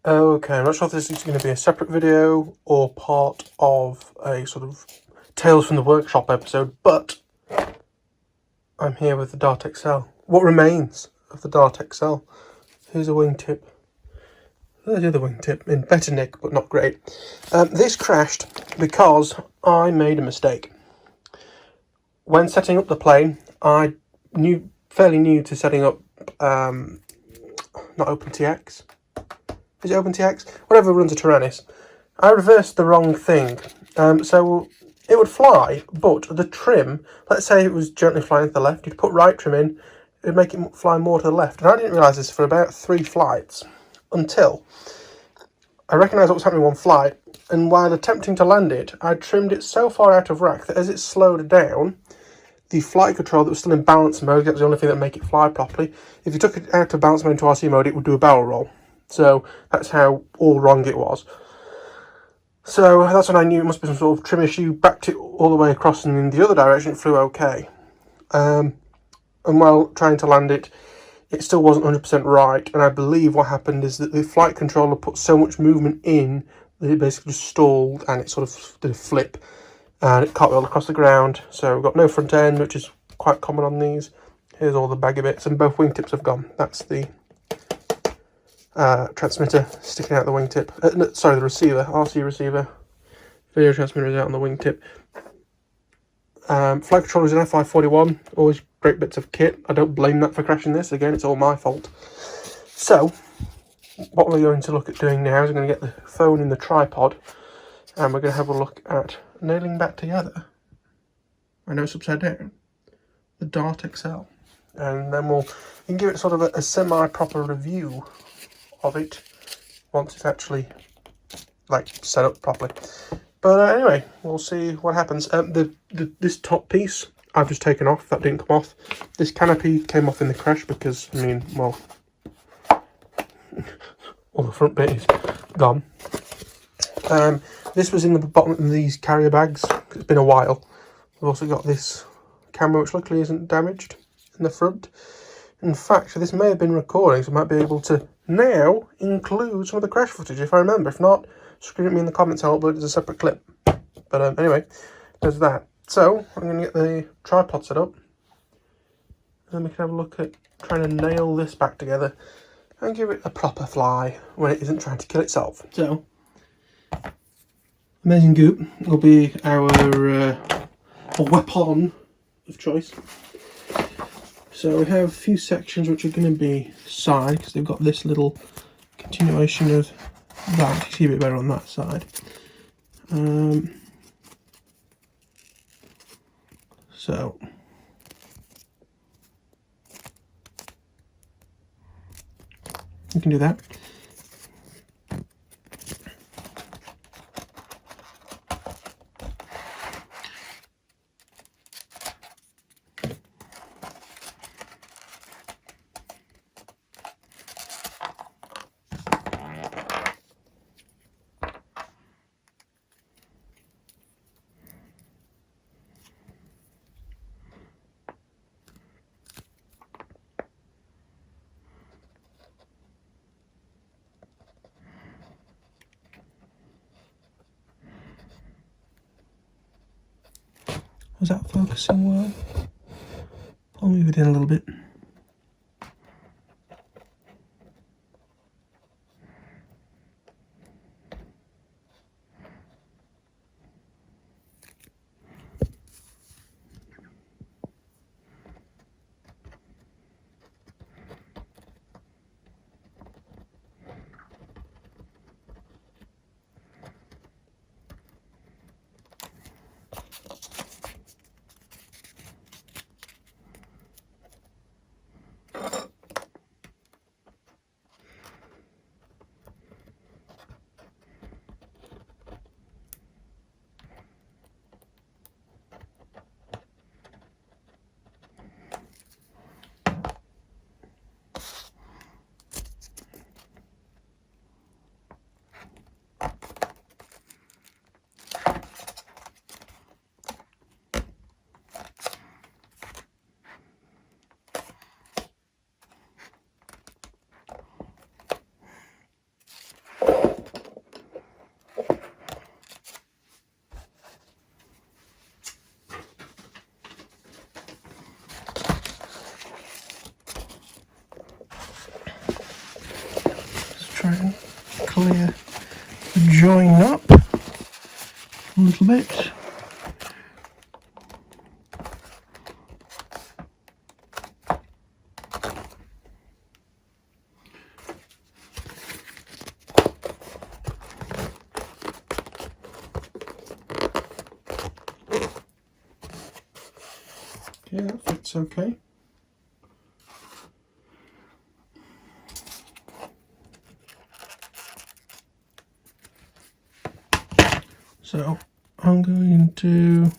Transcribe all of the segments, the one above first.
Okay, I'm not sure if this is going to be a separate video or part of a sort of Tales from the Workshop episode, but I'm here with the Dart XL. What remains of the Dart XL? Here's a wingtip. There's the other wingtip, in better nick, but not great. This crashed because I made a mistake. When setting up the plane, I fairly new to setting up, not OpenTX. Is it OpenTX? Whatever runs a Tyrannus. I reversed the wrong thing. So it would fly, but the trim, let's say it was gently flying to the left, you'd put right trim in, it would make it fly more to the left. And I didn't realise this for about 3 flights, until I recognised what was happening one flight, and while attempting to land it, I trimmed it so far out of rack that as it slowed down, the flight control that was still in balance mode, that was the only thing that would make it fly properly. If you took it out of balance mode into RC mode, it would do a barrel roll. So that's how all wrong it was. So that's when I knew it must be some sort of trim issue. Backed it all the way across and in the other direction, it flew okay. And while trying to land it, it still wasn't 100% right. And I believe what happened is that the flight controller put so much movement in that it basically just stalled and it sort of did a flip. And it cartwheeled across the ground. So we've got no front end, which is quite common on these. Here's all the baggy bits, and both wingtips have gone. That's the transmitter sticking out the wingtip. No, sorry, the receiver, RC receiver. Video transmitter is out on the wingtip. Flight controller is an F405 always great bits of kit. I don't blame that for crashing this. Again, it's all my fault. So, what we're going to look at doing now is we're going to get the phone in the tripod, and we're going to have a look at nailing back together, I know it's upside down, the Dart XL. And then we can give it sort of a semi-proper review of it once it's actually like set up properly. But anyway, we'll see what happens. This top piece I've just taken off. That didn't come off. This canopy came off in the crash because, I mean, well, all the front bit is gone. This was in the bottom of these carrier bags. It's been a while. We've also got this camera, which luckily isn't damaged in the front. In fact, this may have been recording, so I might be able to now include some of the crash footage if I remember. If not, scream at me in the comments, I'll upload it as a separate clip. But anyway, there's that. So I'm going to get the tripod set up, and then we can have a look at trying to nail this back together and give it a proper fly when it isn't trying to kill itself. So, Amazing Goop will be our weapon of choice. So we have a few sections which are going to be side, because they've got this little continuation of that. You see a bit better on that side. So you can do that. Was that focusing well? I'll move it in a little bit. try and clear the join up a little bit. Okay, that fits okay. So I'm going to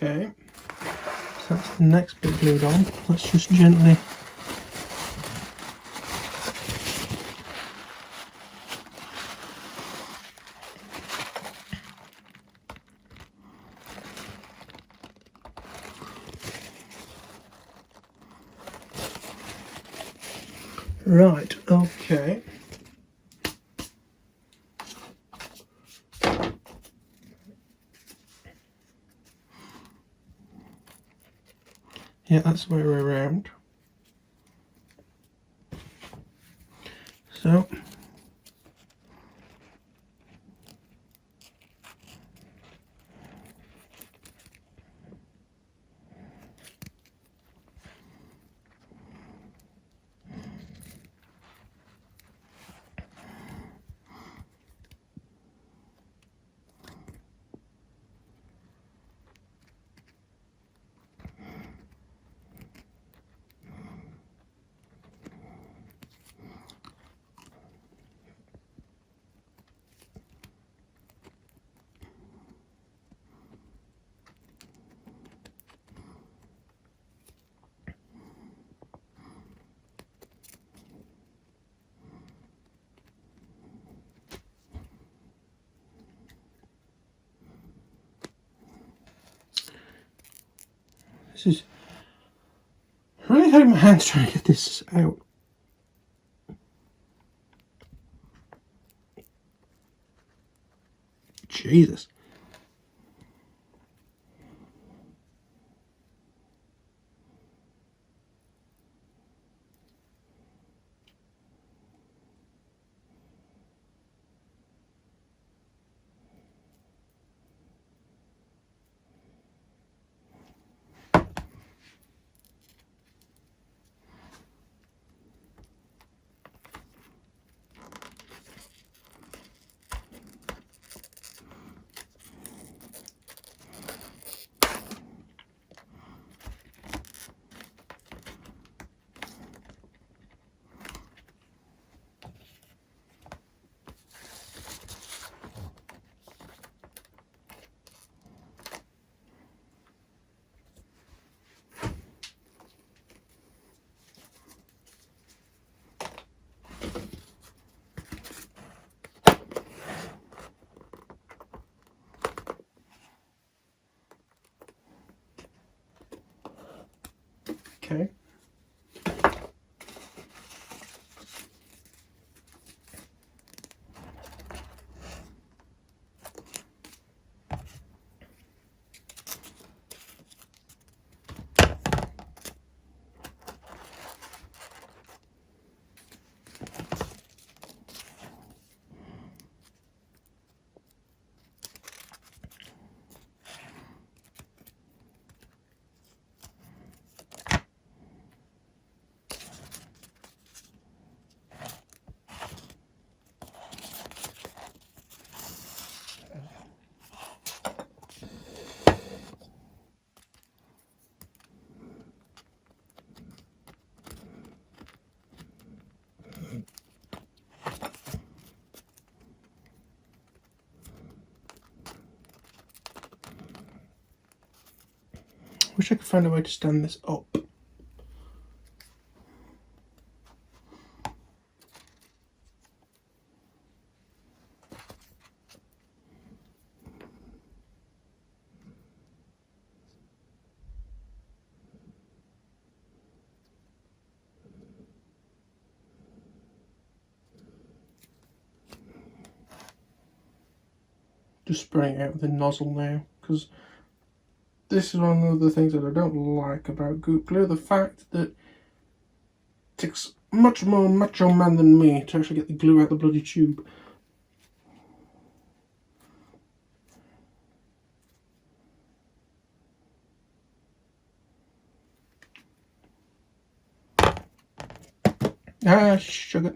okay, so that's the next bit glued on. Let's just gently right, okay. Yeah, that's the way around. So this is, I really hope my hand's trying to get this out. Jesus. Okay. Wish I could find a way to stand this up. Just spraying it out with a nozzle now, because this is one of the things that I don't like about goop glue, the fact that it takes much more macho man than me to actually get the glue out the bloody tube. Ah, sugar.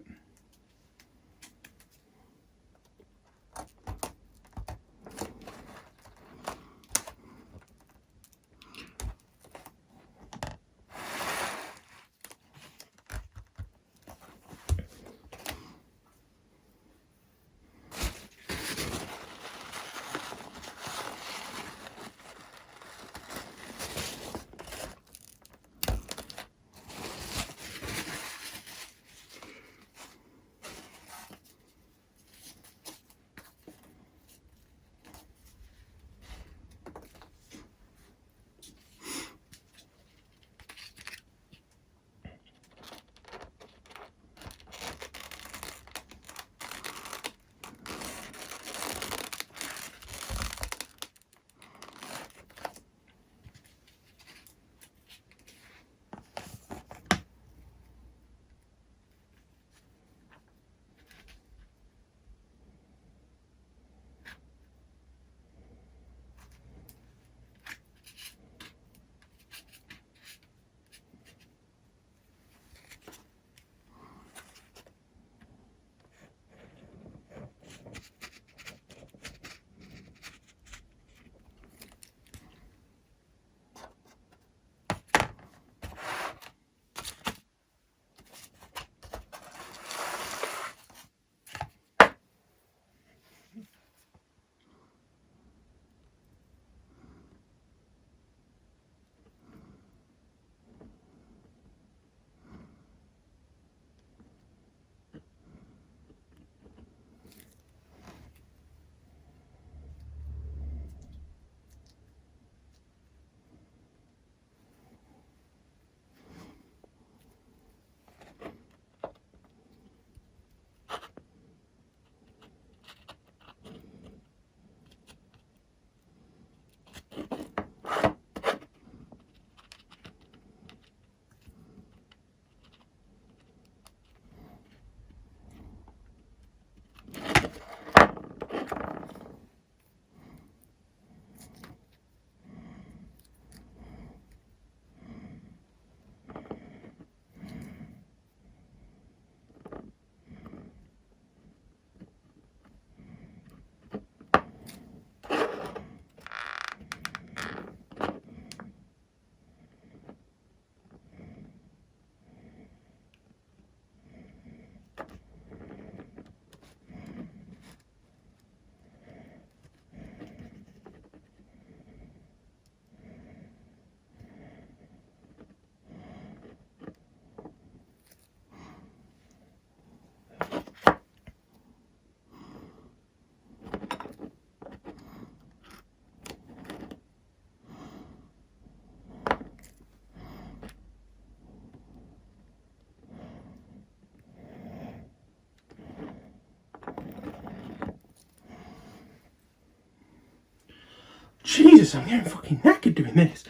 Jesus, I'm getting fucking knackered doing this.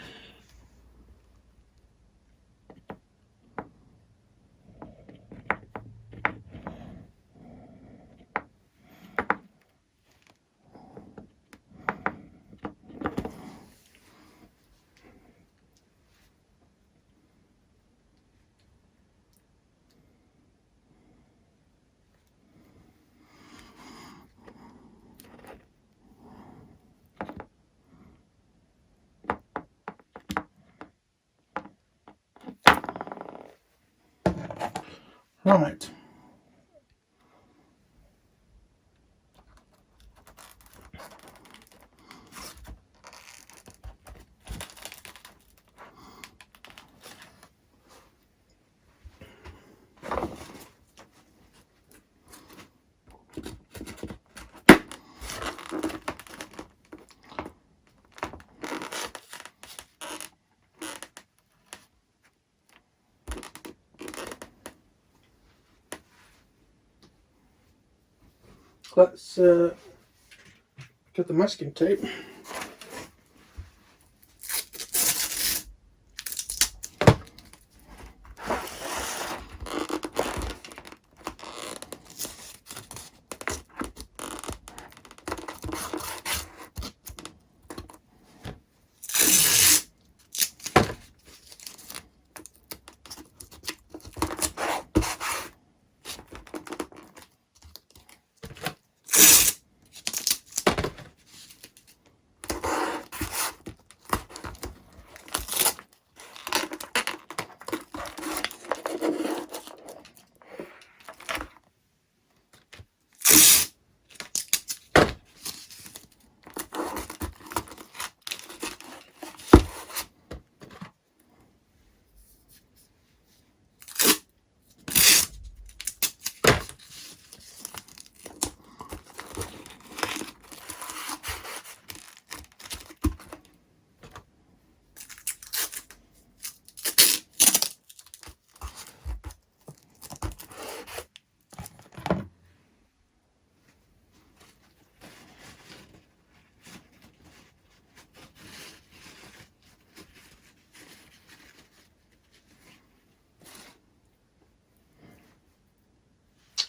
Right. Let's get the masking tape.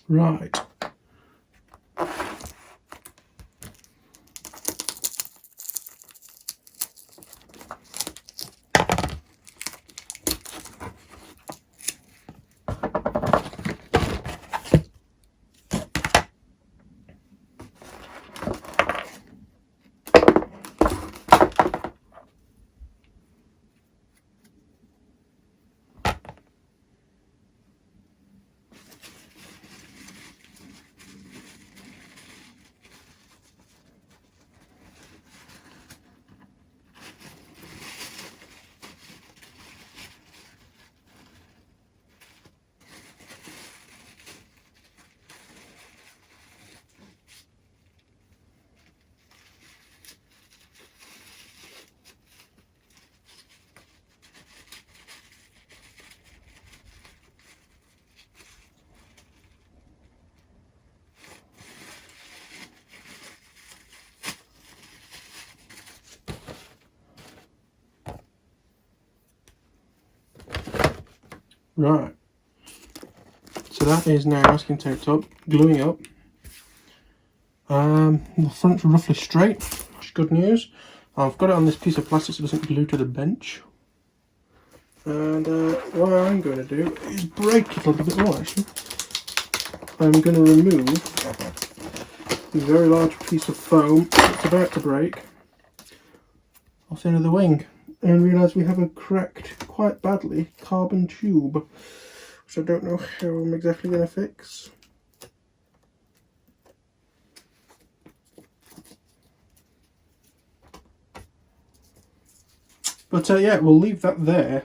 Right. Right. So that is now masking taped up, gluing up. The front's roughly straight, which is good news. I've got it on this piece of plastic so it doesn't glue to the bench. And what I'm going to do is break it a little bit more actually. I'm going to remove the very large piece of foam that's about to break off the end of the wing and realise we have a cracked, quite badly, carbon tube, which I don't know how I'm exactly going to fix. But yeah, we'll leave that there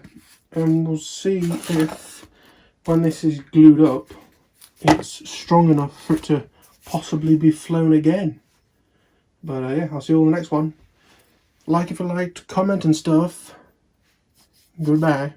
and we'll see if when this is glued up it's strong enough for it to possibly be flown again. But yeah, I'll see you all in the next one. Like if you liked, comment and stuff. Goodbye.